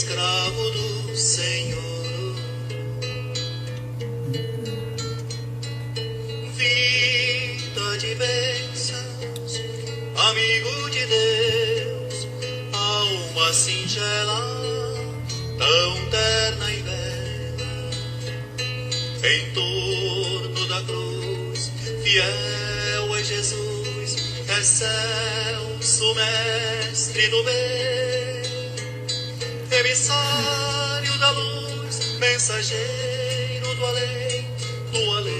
escravo do Senhor, vida de bênçãos, amigo de Deus, alma singela, tão terna e bela, em torno da cruz, fiel é Jesus, excelso mestre do bem, emissário da luz, mensageiro do além, do além.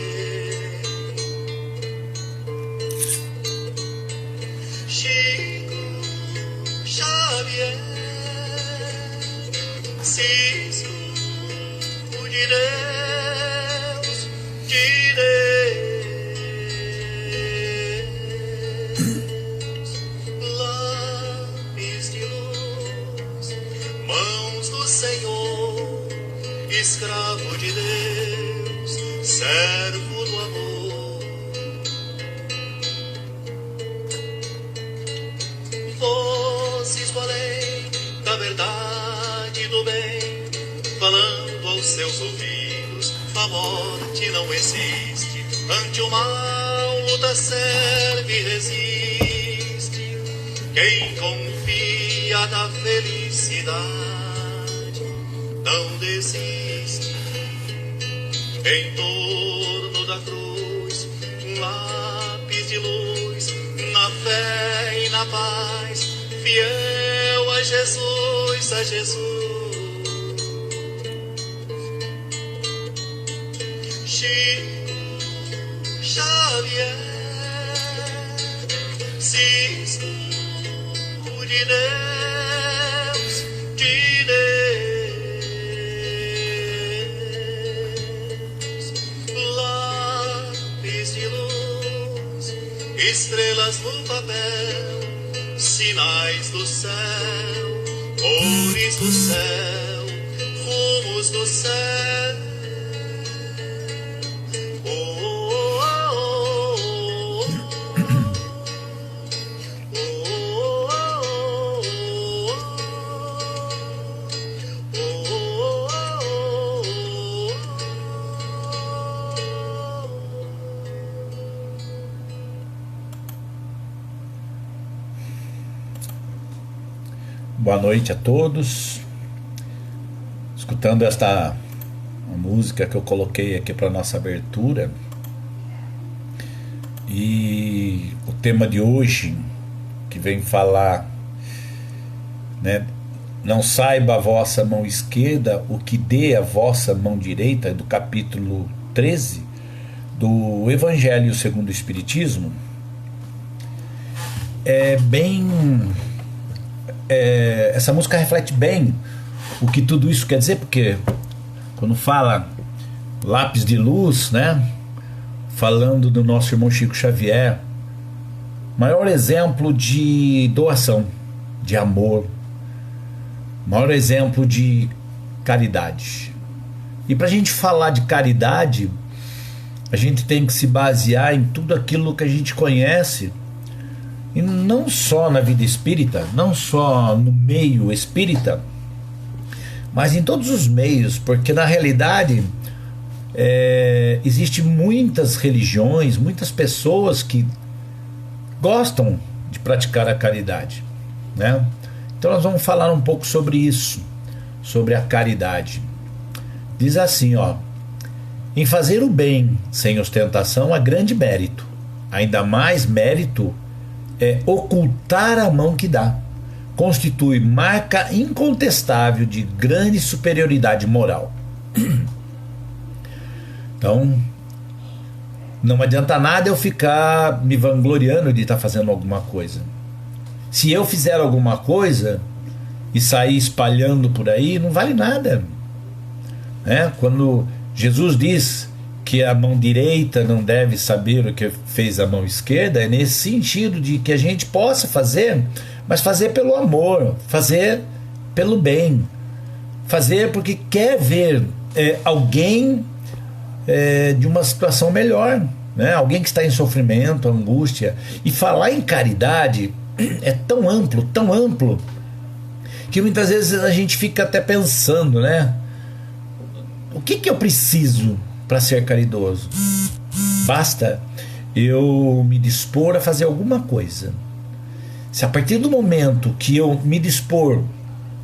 Chico Xavier, Cisco de Deus, de Deus, lápis de luz, mãos do Senhor, escravo de Deus, servo do amor. Vozes do além, da verdade e do bem, falando aos seus ouvidos, a morte não existe, ante o mal luta, serve e resiste. Quem confia na felicidade não desiste. Em torno da cruz, um lápis de luz, na fé e na paz, fiel a Jesus, a Jesus. Chico Xavier, Cisco de Deus, de Deus, lápis de luz, estrelas no papel, sinais do céu, cores do céu, rumos do céu. Boa noite a todos. Escutando esta música que eu coloquei aqui para nossa abertura, e o tema de hoje, que vem falar, né, não saiba a vossa mão esquerda o que dê a vossa mão direita, do capítulo 13 do Evangelho segundo o Espiritismo. Essa música reflete bem o que tudo isso quer dizer, porque quando fala lápis de luz, né, falando do nosso irmão Chico Xavier, maior exemplo de doação, de amor, maior exemplo de caridade. E para a gente falar de caridade, a gente tem que se basear em tudo aquilo que a gente conhece, e não só na vida espírita, não só no meio espírita, mas em todos os meios, porque na realidade existem muitas religiões, muitas pessoas que gostam de praticar a caridade, né? Então nós vamos falar um pouco sobre isso, sobre a caridade. Diz assim, ó: em fazer o bem sem ostentação há grande mérito, ainda mais mérito é ocultar a mão que dá. Constitui marca incontestável de grande superioridade moral. Então, não adianta nada eu ficar me vangloriando de estar fazendo alguma coisa. Se eu fizer alguma coisa e sair espalhando por aí, não vale nada, né? Quando Jesus diz que a mão direita não deve saber o que fez a mão esquerda, é nesse sentido de que a gente possa fazer, mas fazer pelo amor, fazer pelo bem, fazer porque quer ver alguém de uma situação melhor, né? Alguém que está em sofrimento, angústia. E falar em caridade é tão amplo, que muitas vezes a gente fica até pensando, né? O que eu preciso para ser caridoso? Basta eu me dispor a fazer alguma coisa. Se a partir do momento que eu me dispor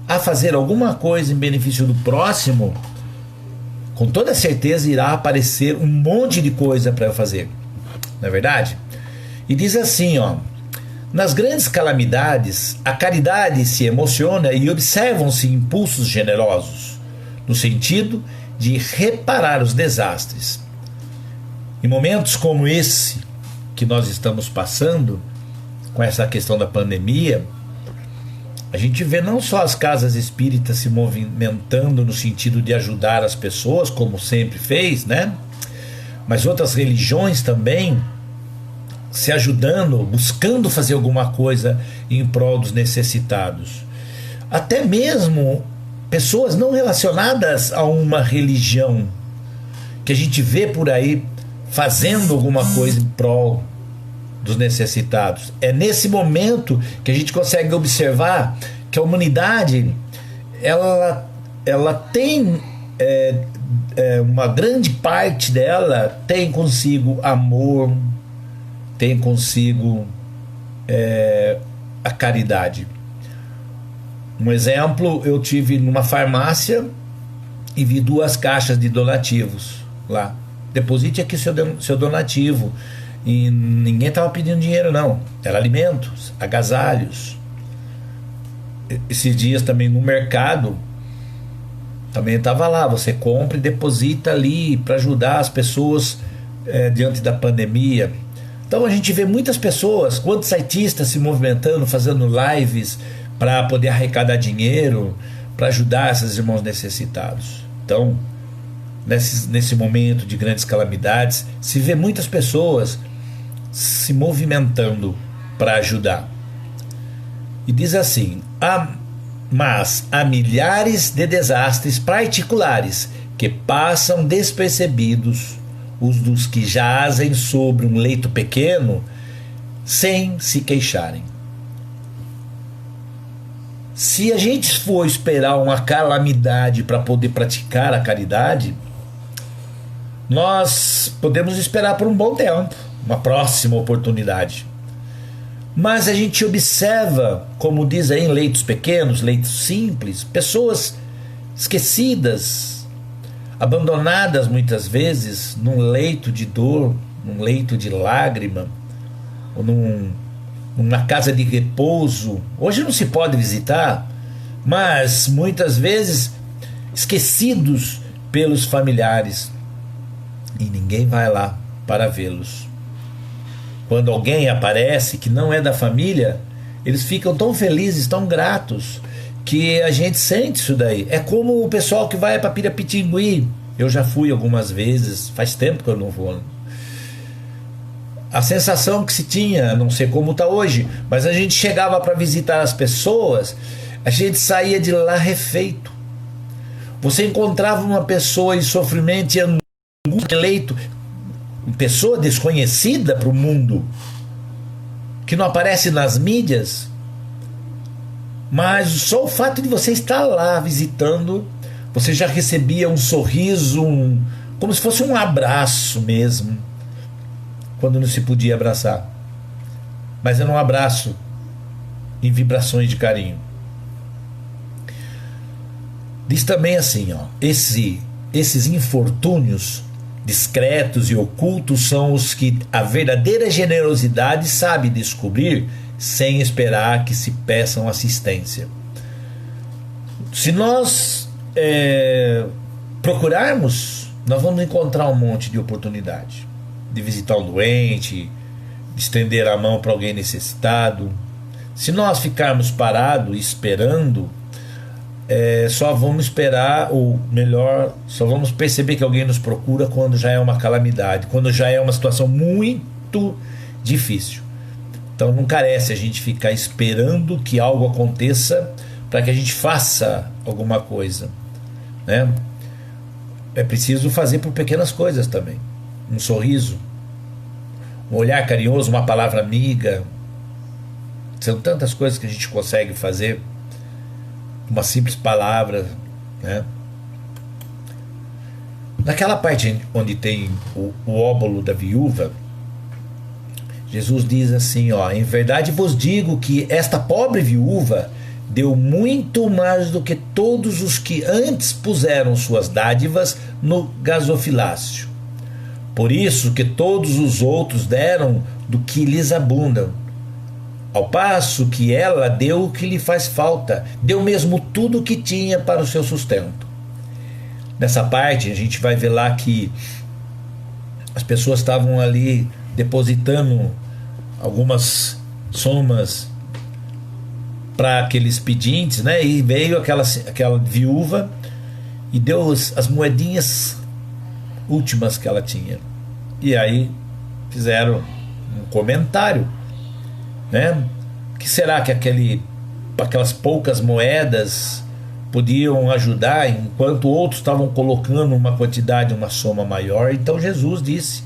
a fazer alguma coisa em benefício do próximo, com toda certeza irá aparecer um monte de coisa para eu fazer. Não é verdade? E diz assim, ó: nas grandes calamidades, a caridade se emociona e observam-se impulsos generosos, no sentido de reparar os desastres. Em momentos como esse que nós estamos passando, com essa questão da pandemia, a gente vê não só as casas espíritas se movimentando no sentido de ajudar as pessoas, como sempre fez, né? Mas outras religiões também se ajudando, buscando fazer alguma coisa em prol dos necessitados. Até mesmo pessoas não relacionadas a uma religião, que a gente vê por aí fazendo alguma coisa em prol dos necessitados. É nesse momento que a gente consegue observar que a humanidade ela tem uma grande parte dela tem consigo amor, tem consigo a caridade. Um exemplo, eu tive numa farmácia e vi 2 caixas de donativos lá. Deposite aqui seu donativo. E ninguém estava pedindo dinheiro, não. Era alimentos, agasalhos. Esses dias também no mercado também estava lá. Você compra e deposita ali para ajudar as pessoas diante da pandemia. Então a gente vê muitas pessoas, quantos artistas se movimentando, fazendo lives para poder arrecadar dinheiro, para ajudar esses irmãos necessitados. Então, nesse momento de grandes calamidades, se vê muitas pessoas se movimentando para ajudar. E diz assim: mas há milhares de desastres particulares que passam despercebidos, os dos que jazem sobre um leito pequeno sem se queixarem. Se a gente for esperar uma calamidade para poder praticar a caridade, nós podemos esperar por um bom tempo, uma próxima oportunidade. Mas a gente observa, como diz aí, em leitos pequenos, leitos simples, pessoas esquecidas, abandonadas muitas vezes num leito de dor, num leito de lágrima, ou numa casa de repouso. Hoje não se pode visitar, mas muitas vezes esquecidos pelos familiares, e ninguém vai lá para vê-los. Quando alguém aparece que não é da família, eles ficam tão felizes, tão gratos, que a gente sente isso daí. É como o pessoal que vai para Pirapitingui. Eu já fui algumas vezes, faz tempo que eu não vou. A sensação que se tinha, não sei como está hoje, mas a gente chegava para visitar as pessoas, a gente saía de lá refeito. Você encontrava uma pessoa em sofrimento e angústia, leito, uma pessoa desconhecida para o mundo, que não aparece nas mídias, mas só o fato de você estar lá visitando, você já recebia um sorriso, como se fosse um abraço mesmo, quando não se podia abraçar, mas era um abraço em vibrações de carinho. Diz também assim, ó: esses infortúnios discretos e ocultos são os que a verdadeira generosidade sabe descobrir sem esperar que se peçam assistência. Se nós procurarmos, nós vamos encontrar um monte de oportunidade de visitar um doente, de estender a mão para alguém necessitado. Se nós ficarmos parados esperando, só vamos esperar, ou melhor, só vamos perceber que alguém nos procura quando já é uma calamidade, quando já é uma situação muito difícil. Então não carece a gente ficar esperando que algo aconteça para que a gente faça alguma coisa, né? É preciso fazer por pequenas coisas também. Um sorriso, um olhar carinhoso, uma palavra amiga. São tantas coisas que a gente consegue fazer uma simples palavra, né? Naquela parte onde tem o óbolo da viúva, Jesus diz assim, ó: em verdade vos digo que esta pobre viúva deu muito mais do que todos os que antes puseram suas dádivas no gasofilácio. Por isso que todos os outros deram do que lhes abundam, ao passo que ela deu o que lhe faz falta, deu mesmo tudo o que tinha para o seu sustento. Nessa parte a gente vai ver lá que as pessoas estavam ali depositando algumas somas para aqueles pedintes, né? E veio aquela viúva e deu as moedinhas últimas que ela tinha. E aí fizeram um comentário, né? Que será que aquelas poucas moedas podiam ajudar, enquanto outros estavam colocando uma quantidade, uma soma maior? Então Jesus disse,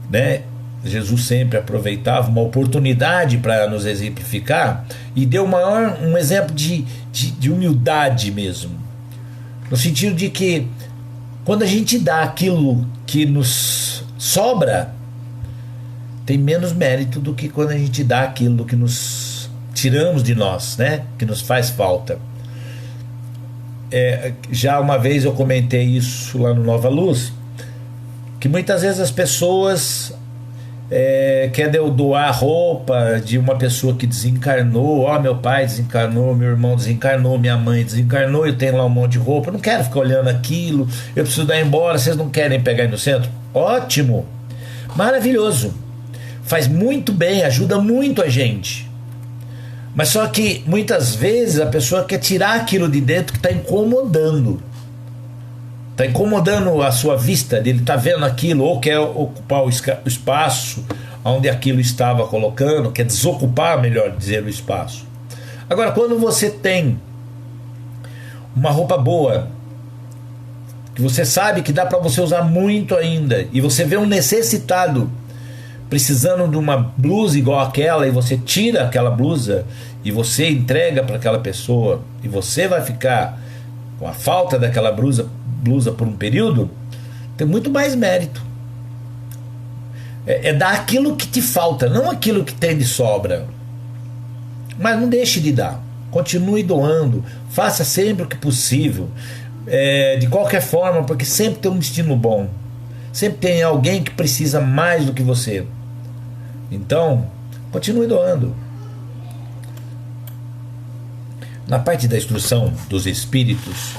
né? Jesus sempre aproveitava uma oportunidade para nos exemplificar e deu um exemplo de humildade mesmo, no sentido de que quando a gente dá aquilo que nos sobra, tem menos mérito do que quando a gente dá aquilo que nos tiramos de nós, né? Que nos faz falta. Já uma vez eu comentei isso lá no Nova Luz, que muitas vezes as pessoas querem doar roupa de uma pessoa que desencarnou. Meu pai desencarnou, meu irmão desencarnou, minha mãe desencarnou, eu tenho lá um monte de roupa, eu não quero ficar olhando aquilo, eu preciso dar embora, vocês não querem pegar aí no centro? Ótimo, maravilhoso, faz muito bem, ajuda muito a gente. Mas só que muitas vezes a pessoa quer tirar aquilo de dentro que está incomodando. Está incomodando a sua vista, ele está vendo aquilo, ou quer ocupar o espaço onde aquilo estava colocando, quer desocupar, melhor dizer, o espaço. Agora, quando você tem uma roupa boa, que você sabe que dá para você usar muito ainda, e você vê um necessitado precisando de uma blusa igual aquela, e você tira aquela blusa e você entrega para aquela pessoa, e você vai ficar com a falta daquela blusa por um período, tem muito mais mérito. É dar aquilo que te falta, não aquilo que tem de sobra. Mas não deixe de dar, continue doando, faça sempre o que possível, de qualquer forma, porque sempre tem um destino bom, sempre tem alguém que precisa mais do que você. Então continue doando. Na parte da instrução dos espíritos,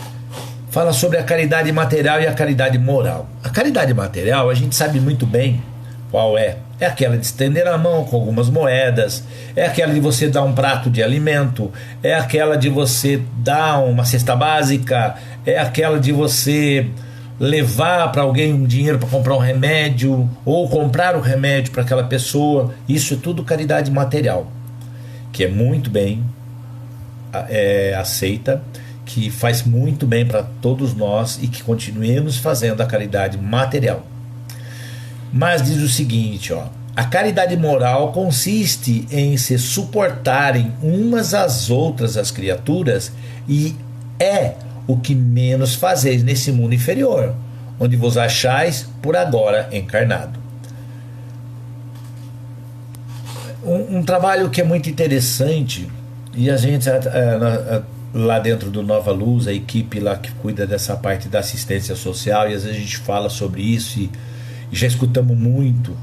fala sobre a caridade material e a caridade moral. A caridade material a gente sabe muito bem qual é. É aquela de estender a mão com algumas moedas, é aquela de você dar um prato de alimento, é aquela de você dar uma cesta básica, é aquela de você levar para alguém um dinheiro para comprar um remédio, ou comprar o remédio para aquela pessoa. Isso é tudo caridade material, que é muito bem aceita, que faz muito bem para todos nós, e que continuemos fazendo a caridade material. Mas diz o seguinte, a caridade moral consiste em se suportarem umas às outras as criaturas, e é o que menos fazeis nesse mundo inferior, onde vos achais por agora encarnado. Um trabalho que é muito interessante, e a gente lá dentro do Nova Luz, a equipe lá que cuida dessa parte da assistência social, e às vezes a gente fala sobre isso, e já escutamos muito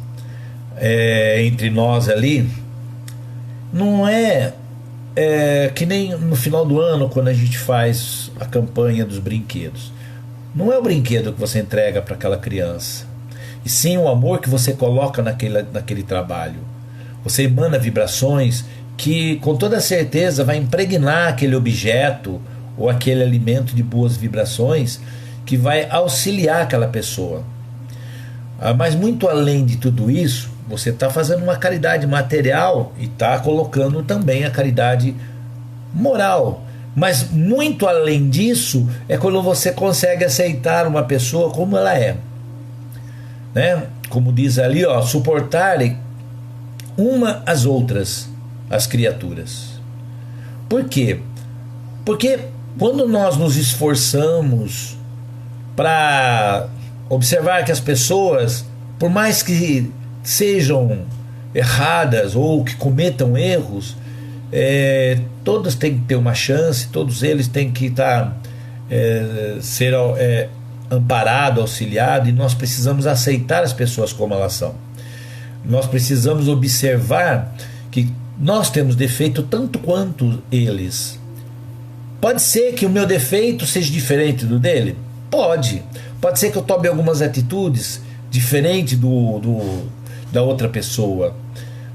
entre nós ali. Não é que nem no final do ano, quando a gente faz a campanha dos brinquedos. Não é o brinquedo que você entrega para aquela criança, e sim o amor que você coloca naquele trabalho. Você emana vibrações que com toda certeza vai impregnar aquele objeto ou aquele alimento de boas vibrações, que vai auxiliar aquela pessoa. Mas muito além de tudo isso, você está fazendo uma caridade material e está colocando também a caridade moral. Mas muito além disso é quando você consegue aceitar uma pessoa como ela é, né? Como diz ali, suportarem uma às outras as criaturas. Por quê? Porque quando nós nos esforçamos para observar que as pessoas, por mais que sejam erradas ou que cometam erros, todos têm que ter uma chance, todos eles têm que ser amparado, auxiliado, e nós precisamos aceitar as pessoas como elas são. Nós precisamos observar que nós temos defeito tanto quanto eles. Pode ser que o meu defeito seja diferente do dele? Pode ser que eu tome algumas atitudes diferentes da outra pessoa,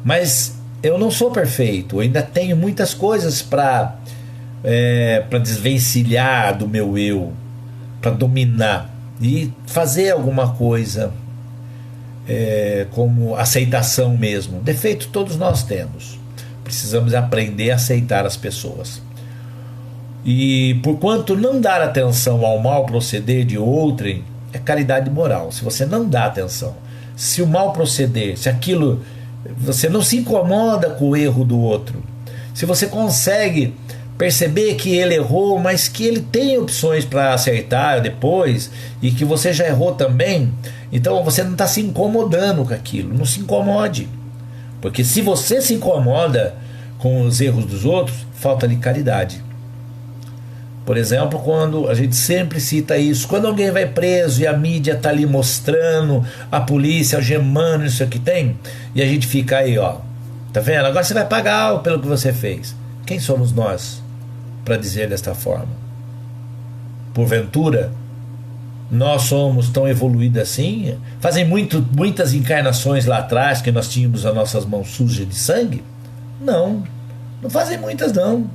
mas eu não sou perfeito, eu ainda tenho muitas coisas para desvencilhar do meu eu, para dominar e fazer alguma coisa como aceitação mesmo. Defeito todos nós temos, precisamos aprender a aceitar as pessoas. E porquanto não dar atenção ao mal proceder de outrem é caridade moral. Se você não dá atenção, se o mal proceder, se aquilo, você não se incomoda com o erro do outro, se você consegue perceber que ele errou, mas que ele tem opções para acertar depois, e que você já errou também, então você não está se incomodando com aquilo. Não se incomode, porque se você se incomoda com os erros dos outros, falta de caridade. Por exemplo, quando a gente sempre cita isso, quando alguém vai preso e a mídia está ali mostrando, a polícia algemando, isso aqui tem, e a gente fica aí, ó, tá vendo? Agora você vai pagar pelo que você fez. Quem somos nós para dizer desta forma? Porventura, nós somos tão evoluídos assim? Fazem muitas encarnações lá atrás que nós tínhamos as nossas mãos sujas de sangue? Não fazem muitas não.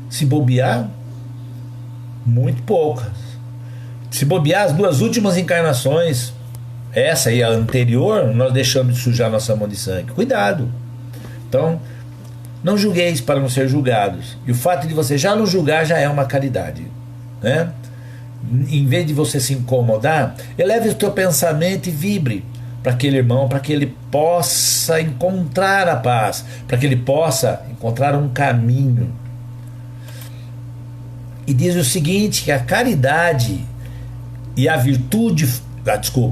Se bobear, muito poucas. Se bobear, as 2 últimas encarnações, essa e a anterior, nós deixamos de sujar nossa mão de sangue. Cuidado. Então, não julgueis para não ser julgados. E o fato de você já não julgar já é uma caridade, né? Em vez de você se incomodar, eleve o teu pensamento e vibre para aquele irmão, para que ele possa encontrar a paz, para que ele possa encontrar um caminho. E diz o seguinte, que a caridade e a virtude,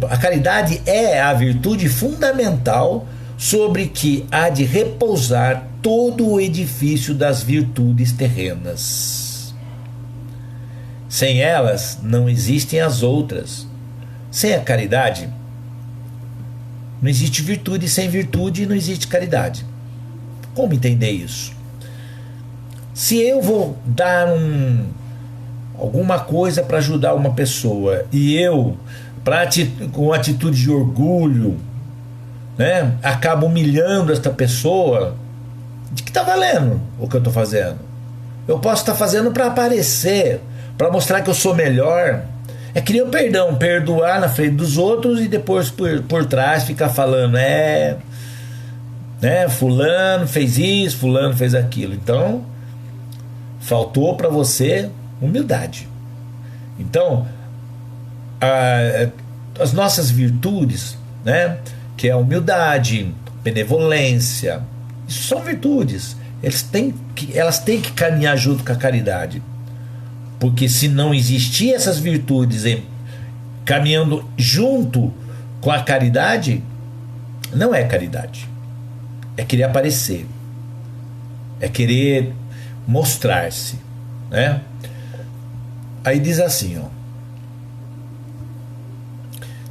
a caridade é a virtude fundamental sobre que há de repousar todo o edifício das virtudes terrenas. Sem elas não existem as outras. Sem a caridade não existe virtude, sem virtude não existe caridade. Como entender isso? Se eu vou dar alguma coisa para ajudar uma pessoa e eu, com atitude de orgulho, né, acabo humilhando esta pessoa, de que está valendo o que eu estou fazendo? Eu posso estar fazendo para aparecer, para mostrar que eu sou melhor. É que nem o perdão, perdoar na frente dos outros e depois por trás ficar falando, né, fulano fez isso, fulano fez aquilo. Então faltou para você humildade. Então as nossas virtudes, né, que é a humildade, benevolência, isso são virtudes. Elas têm que caminhar junto com a caridade, porque se não existir essas virtudes caminhando junto com a caridade, não é caridade, é querer aparecer, é querer mostrar-se, né? Aí diz assim, ó: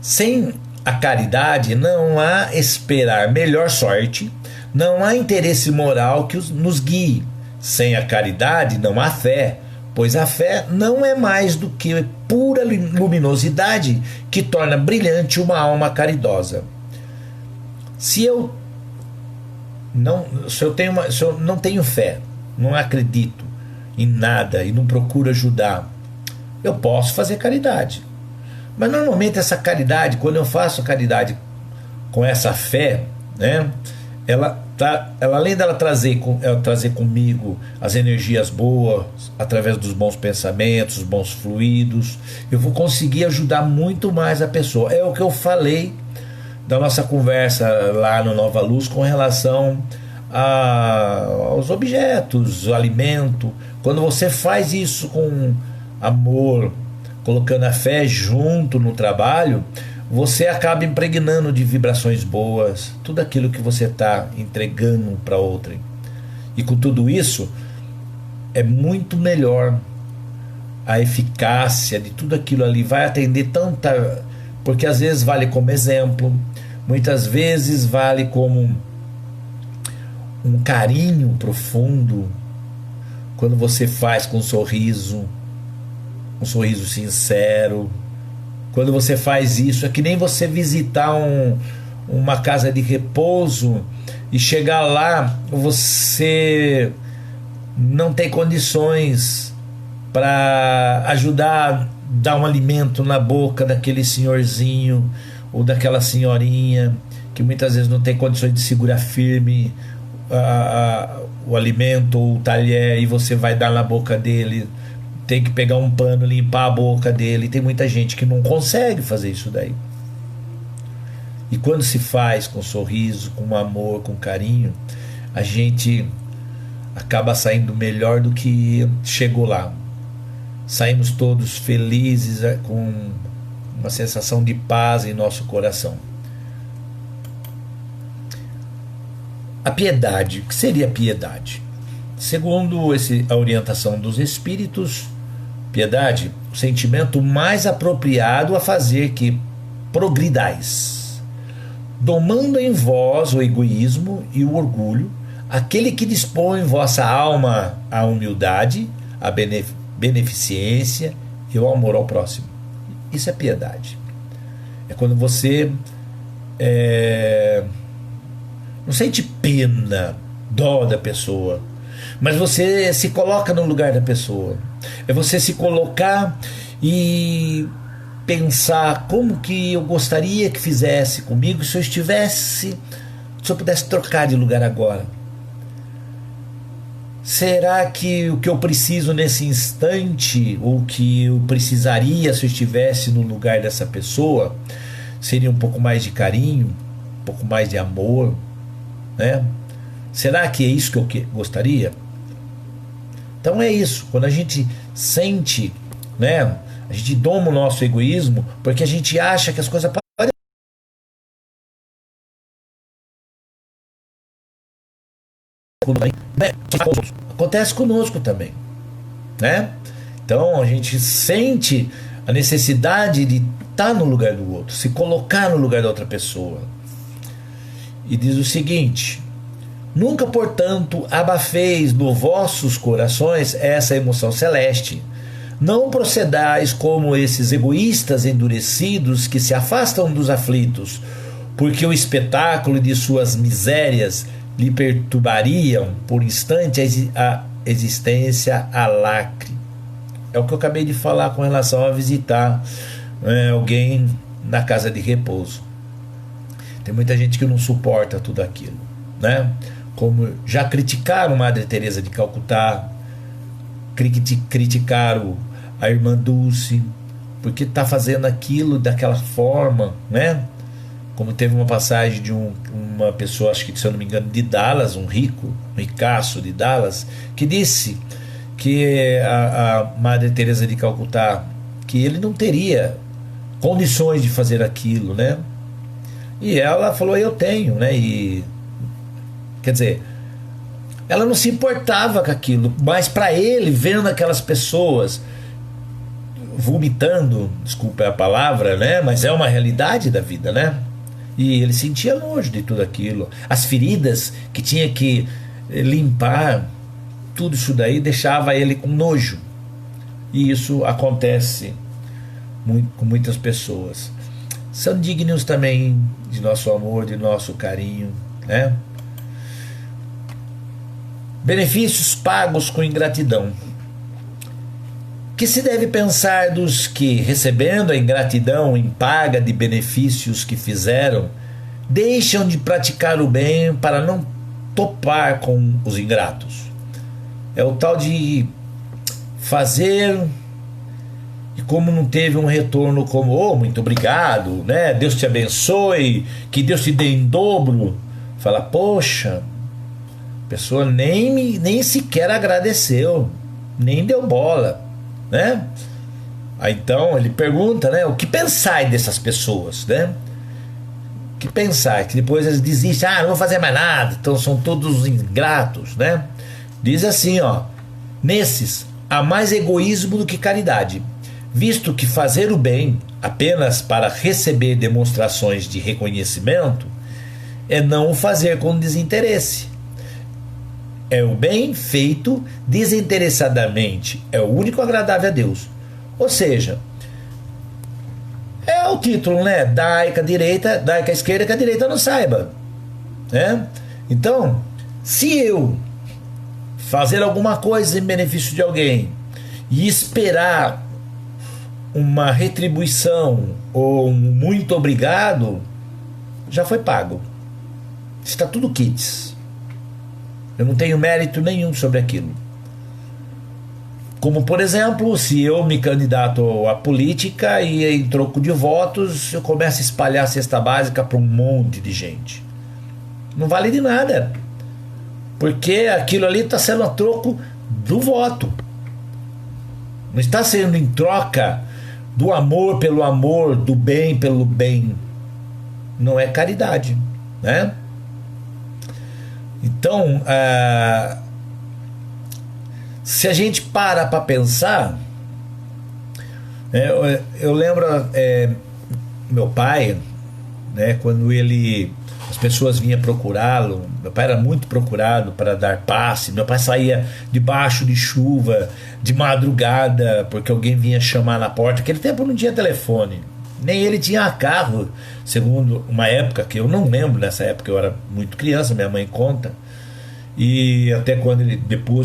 sem a caridade não há esperar melhor sorte, não há interesse moral que nos guie. Sem a caridade não há fé, pois a fé não é mais do que pura luminosidade que torna brilhante uma alma caridosa. Se eu não tenho fé, não acredito em nada e não procuro ajudar, eu posso fazer caridade. Mas normalmente essa caridade, quando eu faço caridade com essa fé, né, ela além dela trazer comigo as energias boas, através dos bons pensamentos, os bons fluidos, eu vou conseguir ajudar muito mais a pessoa. É o que eu falei da nossa conversa lá no Nova Luz com relação aos objetos, o alimento. Quando você faz isso com amor, colocando a fé junto no trabalho, você acaba impregnando de vibrações boas tudo aquilo que você está entregando para outrem. E com tudo isso, é muito melhor a eficácia de tudo aquilo ali, vai atender tanta... Porque às vezes vale como exemplo, muitas vezes vale como um carinho profundo, quando você faz com um sorriso sincero. Quando você faz isso, é que nem você visitar uma casa de repouso e chegar lá, você não tem condições para ajudar, dar um alimento na boca daquele senhorzinho ou daquela senhorinha que muitas vezes não tem condições de segurar firme o alimento ou o talher, e você vai dar na boca dele, tem que pegar um pano, limpar a boca dele. Tem muita gente que não consegue fazer isso daí. E quando se faz com sorriso, com amor, com carinho, a gente acaba saindo melhor do que chegou lá. Saímos todos felizes, com uma sensação de paz em nosso coração. A piedade, o que seria piedade? Segundo a orientação dos espíritos, piedade, o sentimento mais apropriado a fazer que progridais, domando em vós o egoísmo e o orgulho, aquele que dispõe vossa alma à humildade, à beneficência e ao amor ao próximo. Isso é piedade. É quando você não sente pena, dó da pessoa, mas você se coloca no lugar da pessoa. É você se colocar e pensar como que eu gostaria que fizesse comigo se eu pudesse trocar de lugar agora. Será que o que eu preciso nesse instante, ou que eu precisaria se eu estivesse no lugar dessa pessoa, seria um pouco mais de carinho, um pouco mais de amor, né? Será que é isso que eu gostaria? Então é isso, quando a gente sente, né, a gente doma o nosso egoísmo, porque a gente acha que as coisas podem... Acontece conosco também, né? Então a gente sente a necessidade de estar no lugar do outro, se colocar no lugar da outra pessoa. E diz o seguinte: nunca, portanto, abafeis no vossos corações essa emoção celeste. Não procedais como esses egoístas endurecidos que se afastam dos aflitos, porque o espetáculo de suas misérias lhe perturbariam por instante a existência alacre. É o que eu acabei de falar com relação a visitar alguém na casa de repouso. Tem muita gente que não suporta tudo aquilo, né? Como já criticaram Madre Teresa de Calcutá, criticaram a irmã Dulce, porque está fazendo aquilo daquela forma, né? Como teve uma passagem de uma pessoa, acho que se eu não me engano, de Dallas, um ricaço de Dallas, que disse que a Madre Teresa de Calcutá, que ele não teria condições de fazer aquilo, né? E ela falou: eu tenho, né? E quer dizer, ela não se importava com aquilo, mas para ele, vendo aquelas pessoas vomitando, desculpa a palavra, né? Mas é uma realidade da vida, né? E ele sentia nojo de tudo aquilo, as feridas que tinha que limpar, tudo isso daí deixava ele com nojo. E isso acontece com muitas pessoas. São dignos também de nosso amor, de nosso carinho, né? Benefícios pagos com ingratidão. Que se deve pensar dos que, recebendo a ingratidão em paga de benefícios que fizeram, deixam de praticar o bem para não topar com os ingratos? É o tal de fazer, e como não teve um retorno como, oh, muito obrigado, né? Deus te abençoe, que Deus te dê em dobro. Fala, poxa, a pessoa nem sequer agradeceu. nem deu bola, né? Aí, então ele pergunta, né, o que pensar dessas pessoas, né? O que pensar? Que depois eles desistem, não vou fazer mais nada, então são todos ingratos, né? Diz assim, ó: nesses há mais egoísmo do que caridade, visto que fazer o bem apenas para receber demonstrações de reconhecimento é não o fazer com desinteresse. É o bem feito desinteressadamente, é o único agradável a Deus. Ou seja, é o título, né? Dai com a direita, dai com a esquerda, que a direita não saiba, né? Então, se eu fazer alguma coisa em benefício de alguém e esperar uma retribuição ou um muito obrigado, já foi pago. Está tudo quites. Eu não tenho mérito nenhum sobre aquilo. Como, por exemplo, se eu me candidato à política e em troco de votos eu começo a espalhar a cesta básica para um monte de gente. Não vale de nada. Porque aquilo ali está sendo a troco do voto. Não está sendo em troca do amor pelo amor, do bem pelo bem. Não é caridade, né? Então, se a gente para pensar, eu lembro meu pai, né, quando as pessoas vinham procurá-lo, meu pai era muito procurado para dar passe, meu pai saía debaixo de chuva, de madrugada, porque alguém vinha chamar na porta. Naquele tempo não tinha telefone, nem ele tinha carro, segundo uma época que eu não lembro. Nessa época eu era muito criança, minha mãe conta. E até quando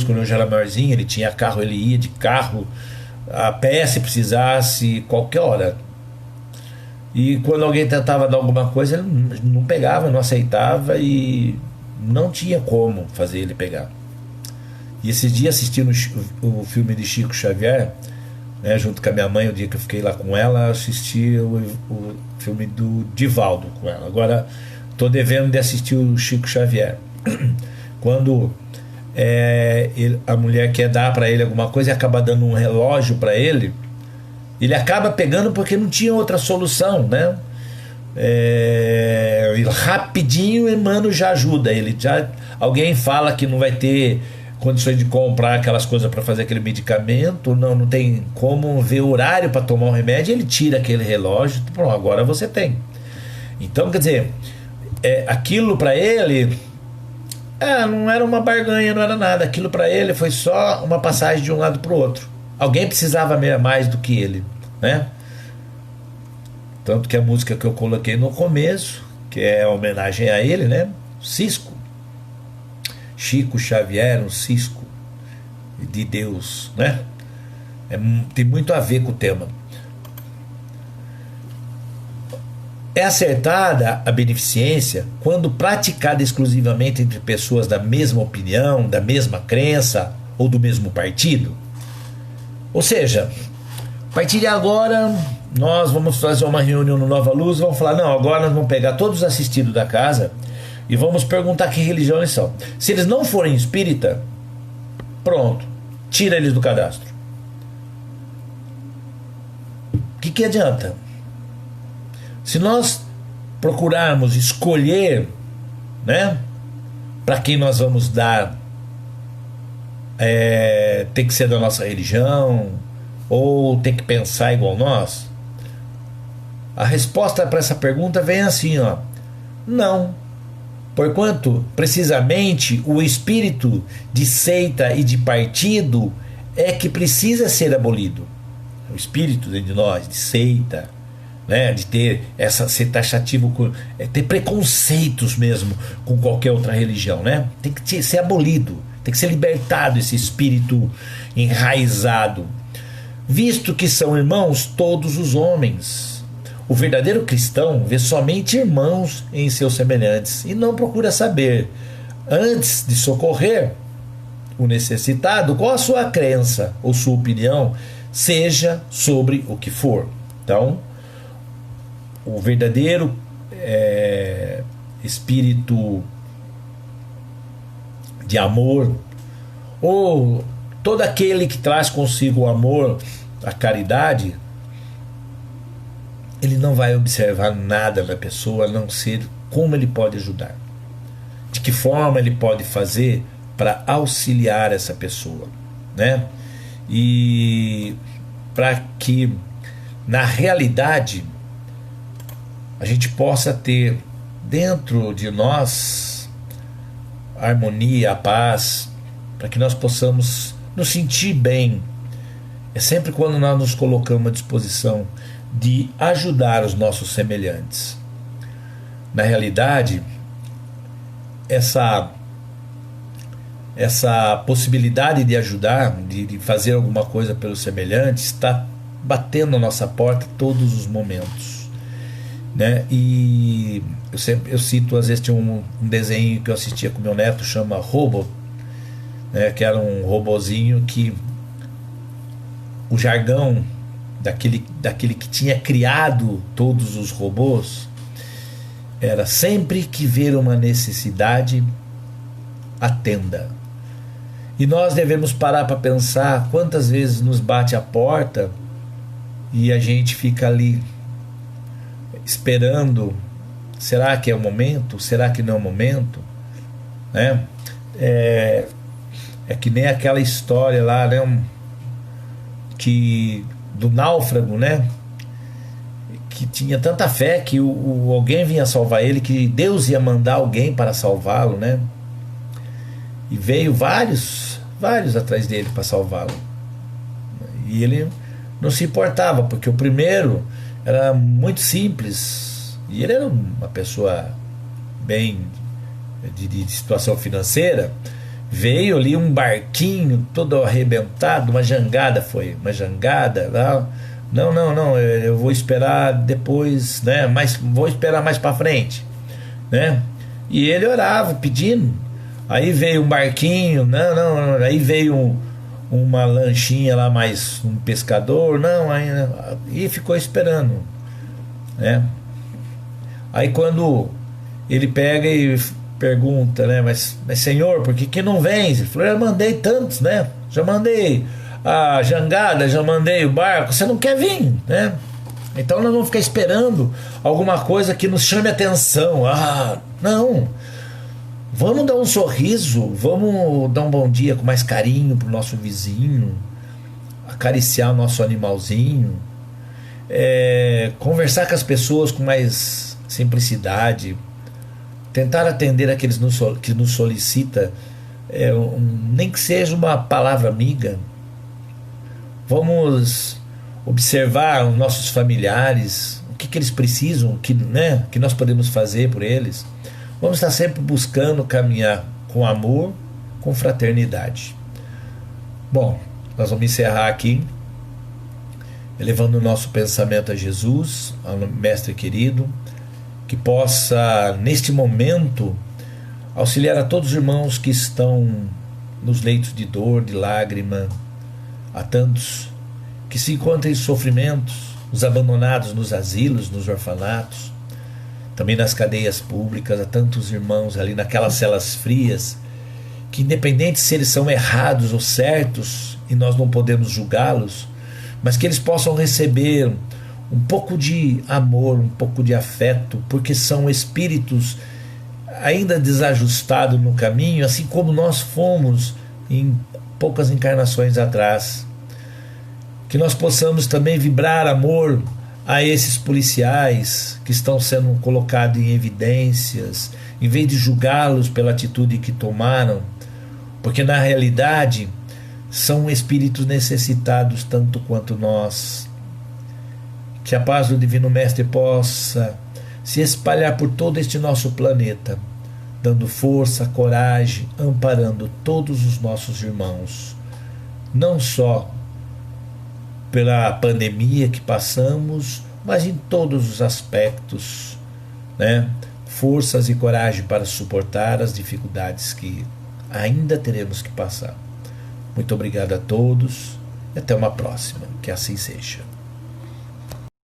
quando eu já era maiorzinho, ele tinha carro, ele ia de carro a pé se precisasse, qualquer hora. E quando alguém tentava dar alguma coisa, ele não pegava, não aceitava e não tinha como fazer ele pegar. E esses dias assistindo o filme de Chico Xavier, né, junto com a minha mãe, o dia que eu fiquei lá com ela, assisti o filme do Divaldo com ela. Agora estou devendo de assistir o Chico Xavier. Quando a mulher quer dar para ele alguma coisa e acaba dando um relógio para ele acaba pegando porque não tinha outra solução, né? Rapidinho o Emmanuel já ajuda ele. Alguém fala que não vai ter condições de comprar aquelas coisas para fazer aquele medicamento, não tem como ver o horário para tomar o remédio, ele tira aquele relógio, pronto, agora você tem. Então, quer dizer, aquilo para ele não era uma barganha, não era nada. Aquilo para ele foi só uma passagem de um lado para o outro. Alguém precisava mais do que ele, né? Tanto que a música que eu coloquei no começo, que é a homenagem a ele, né? Cisco. Chico Xavier, um cisco de Deus, né? Tem muito a ver com o tema. É acertada a beneficência quando praticada exclusivamente entre pessoas da mesma opinião, da mesma crença ou do mesmo partido. Ou seja, a partir de agora nós vamos fazer uma reunião no Nova Luz, vamos falar, não, agora nós vamos pegar todos os assistidos da casa e vamos perguntar que religião eles são. Se eles não forem espírita, pronto, tira eles do cadastro. O que adianta? Se nós procurarmos escolher, né, para quem nós vamos dar, tem que ser da nossa religião ou tem que pensar igual nós, a resposta para essa pergunta vem assim, ó: não, porquanto precisamente o espírito de seita e de partido é que precisa ser abolido. O espírito de nós, de seita, né, de ter ser taxativo, ter preconceitos mesmo com qualquer outra religião, né? Tem que ser abolido, tem que ser libertado esse espírito enraizado, visto que são irmãos todos os homens. O verdadeiro cristão vê somente irmãos em seus semelhantes e não procura saber, antes de socorrer o necessitado, qual a sua crença ou sua opinião, seja sobre o que for. Então, o verdadeiro espírito de amor, ou todo aquele que traz consigo o amor, a caridade, ele não vai observar nada na pessoa a não ser como ele pode ajudar, de que forma ele pode fazer para auxiliar essa pessoa, né? E para que na realidade a gente possa ter dentro de nós a harmonia, a paz, para que nós possamos nos sentir bem. É sempre quando nós nos colocamos à disposição de ajudar os nossos semelhantes. Na realidade, essa possibilidade de ajudar, de fazer alguma coisa pelo semelhante, está batendo a nossa porta todos os momentos, né? E eu cito, às vezes, tinha um desenho que eu assistia com meu neto, chama Robo, né? Que era um robozinho que o jargão daquele que tinha criado todos os robôs era: sempre que ver uma necessidade, atenda. E nós devemos parar para pensar quantas vezes nos bate a porta e a gente fica ali esperando. Será que é o momento? Será que não é o momento? Né? É que nem aquela história lá, né? Do náufrago, né? Que tinha tanta fé que alguém vinha salvar ele, que Deus ia mandar alguém para salvá-lo, né? E veio vários atrás dele para salvá-lo. E ele não se importava, porque o primeiro era muito simples. E ele era uma pessoa bem de situação financeira. Veio ali um barquinho todo arrebentado, uma jangada lá. Não, eu vou esperar depois, né? Mas vou esperar mais para frente, né? E ele orava pedindo. Aí veio um barquinho, não, aí veio uma lanchinha lá, mais um pescador, e ficou esperando, né? Aí quando ele pega e pergunta, né? Mas Senhor, por que não vem? Ele falou: eu mandei tantos, né? Já mandei a jangada, já mandei o barco, você não quer vir, né? Então nós vamos ficar esperando alguma coisa que nos chame a atenção. Não. Vamos dar um sorriso, vamos dar um bom dia com mais carinho pro nosso vizinho, acariciar o nosso animalzinho, conversar com as pessoas com mais simplicidade, tentar atender aqueles que nos solicita, nem que seja uma palavra amiga. Vamos observar os nossos familiares, o que eles precisam, que nós podemos fazer por eles. Vamos estar sempre buscando caminhar com amor, com fraternidade. Bom, nós vamos encerrar aqui, elevando o nosso pensamento a Jesus, ao Mestre querido, que possa, neste momento, auxiliar a todos os irmãos que estão nos leitos de dor, de lágrima, a tantos que se encontram em sofrimentos, os abandonados nos asilos, nos orfanatos, também nas cadeias públicas, a tantos irmãos ali naquelas celas frias, que independente se eles são errados ou certos, e nós não podemos julgá-los, mas que eles possam receber um pouco de amor, um pouco de afeto, porque são espíritos ainda desajustados no caminho, assim como nós fomos em poucas encarnações atrás. Que nós possamos também vibrar amor a esses policiais que estão sendo colocados em evidências, em vez de julgá-los pela atitude que tomaram, porque na realidade são espíritos necessitados tanto quanto nós. Que a paz do Divino Mestre possa se espalhar por todo este nosso planeta, dando força, coragem, amparando todos os nossos irmãos, não só pela pandemia que passamos, mas em todos os aspectos, né? Forças e coragem para suportar as dificuldades que ainda teremos que passar. Muito obrigado a todos e até uma próxima. Que assim seja.